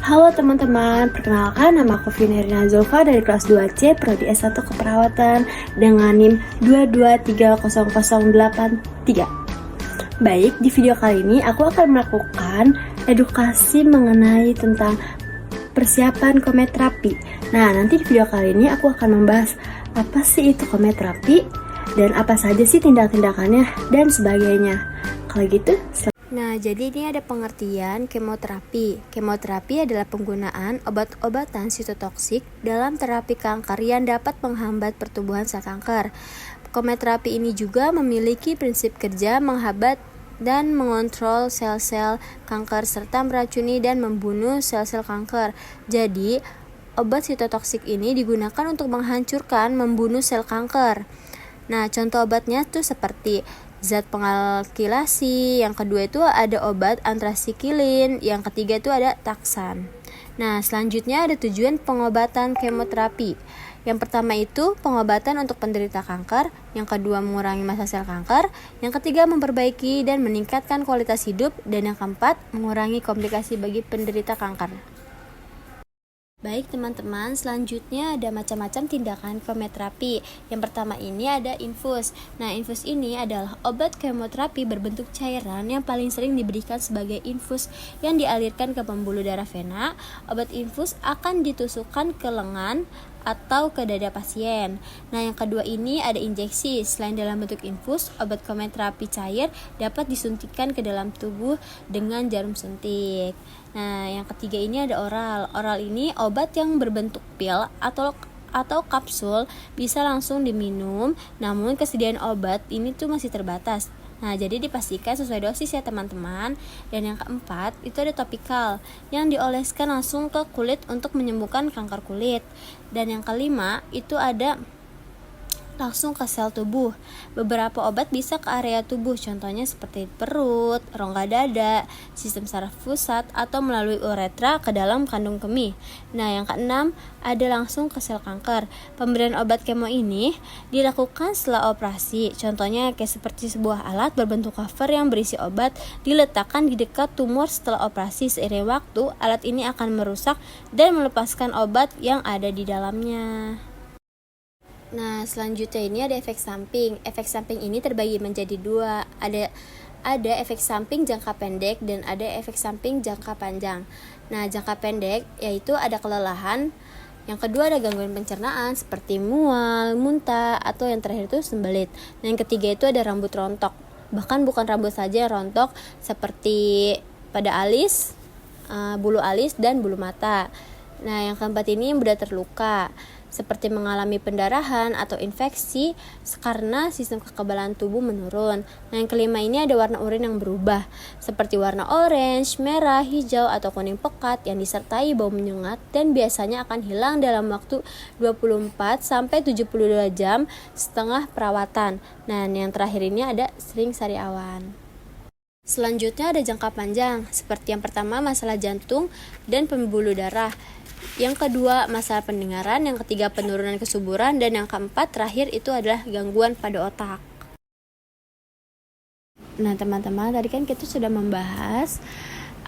Halo teman-teman, perkenalkan nama aku Finerina Zulfa dari kelas 2C Prodi S1 Keperawatan dengan NIM 2230083. Baik, di video kali ini aku akan melakukan edukasi mengenai tentang persiapan kometerapi. Nah, nanti di video kali ini aku akan membahas apa sih itu kometerapi dan apa saja sih tindak-tindakannya dan sebagainya. Kalau gitu, nah, jadi ini ada pengertian kemoterapi. Kemoterapi adalah penggunaan obat-obatan sitotoksik dalam terapi kanker yang dapat menghambat pertumbuhan sel kanker. Kemoterapi ini juga memiliki prinsip kerja menghambat dan mengontrol sel-sel kanker serta meracuni dan membunuh sel-sel kanker. Jadi, obat sitotoksik ini digunakan untuk menghancurkan, membunuh sel kanker. Nah, contoh obatnya tuh seperti zat pengalkilasi, yang kedua itu ada obat antrasikilin, yang ketiga itu ada taksan. Nah, selanjutnya ada tujuan pengobatan kemoterapi. Yang pertama itu pengobatan untuk penderita kanker, yang kedua mengurangi massa sel kanker, yang ketiga memperbaiki dan meningkatkan kualitas hidup, dan yang keempat mengurangi komplikasi bagi penderita kanker. Baik teman-teman, selanjutnya ada macam-macam tindakan kemoterapi. Yang pertama ini ada infus. Nah, infus ini adalah obat kemoterapi berbentuk cairan yang paling sering diberikan sebagai infus yang dialirkan ke pembuluh darah vena. Obat infus akan ditusukkan ke lengan atau ke dada pasien. Nah, yang kedua ini ada injeksi. Selain dalam bentuk infus, obat kemoterapi cair dapat disuntikkan ke dalam tubuh dengan jarum suntik. Nah, yang ketiga ini ada oral. Oral ini obat yang berbentuk pil atau kapsul, bisa langsung diminum, namun kesediaan obat ini tuh masih terbatas. Nah, jadi dipastikan sesuai dosis ya teman-teman. Dan yang keempat, itu ada topikal yang dioleskan langsung ke kulit untuk menyembuhkan kanker kulit. Dan yang kelima, itu ada langsung ke sel tubuh. Beberapa obat bisa ke area tubuh, contohnya seperti perut, rongga dada, sistem saraf pusat, atau melalui uretra ke dalam kandung kemih. Nah, yang keenam ada langsung ke sel kanker. Pemberian obat kemo ini dilakukan setelah operasi, contohnya kayak seperti sebuah alat berbentuk cover yang berisi obat diletakkan di dekat tumor setelah operasi. Seiring waktu, alat ini akan merusak dan melepaskan obat yang ada di dalamnya. Nah, selanjutnya ini ada efek samping. Efek samping ini terbagi menjadi dua. Ada efek samping jangka pendek dan ada efek samping jangka panjang. Nah, jangka pendek yaitu ada kelelahan. Yang kedua ada gangguan pencernaan seperti mual, muntah, atau yang terakhir itu sembelit. Dan yang ketiga itu ada rambut rontok. Bahkan bukan rambut saja yang rontok, seperti pada alis, bulu alis, dan bulu mata. Nah, yang keempat ini mudah terluka, seperti mengalami pendarahan atau infeksi karena sistem kekebalan tubuh menurun. Nah, yang kelima ini ada warna urin yang berubah, seperti warna orange, merah, hijau, atau kuning pekat yang disertai bau menyengat dan biasanya akan hilang dalam waktu 24-72 jam setelah perawatan. Nah, yang terakhir ini ada sering sariawan. Selanjutnya ada jangka panjang, seperti yang pertama masalah jantung dan pembuluh darah. Yang kedua masalah pendengaran, yang ketiga penurunan kesuburan, dan yang keempat terakhir itu adalah gangguan pada otak. Nah teman-teman, tadi kan kita sudah membahas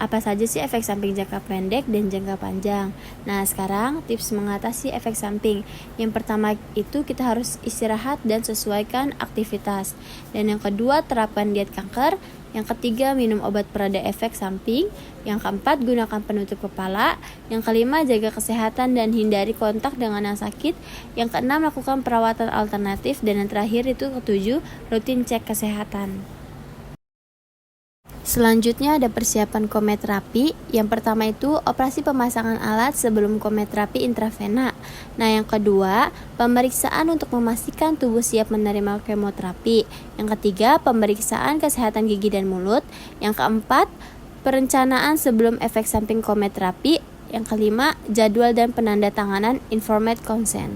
apa saja sih efek samping jangka pendek dan jangka panjang. Nah sekarang tips mengatasi efek samping. Yang pertama itu kita harus istirahat dan sesuaikan aktivitas. Dan yang kedua terapkan diet kanker. Yang ketiga minum obat pereda efek samping. Yang keempat gunakan penutup kepala. Yang kelima jaga kesehatan dan hindari kontak dengan yang sakit. Yang keenam lakukan perawatan alternatif. Dan yang terakhir itu ketujuh rutin cek kesehatan. Selanjutnya ada persiapan kometerapi. Yang pertama itu operasi pemasangan alat sebelum kometerapi intravena. Nah, yang kedua pemeriksaan untuk memastikan tubuh siap menerima kemoterapi. Yang ketiga pemeriksaan kesehatan gigi dan mulut. Yang keempat perencanaan sebelum efek samping kometerapi. Yang kelima jadwal dan penandatanganan informed consent.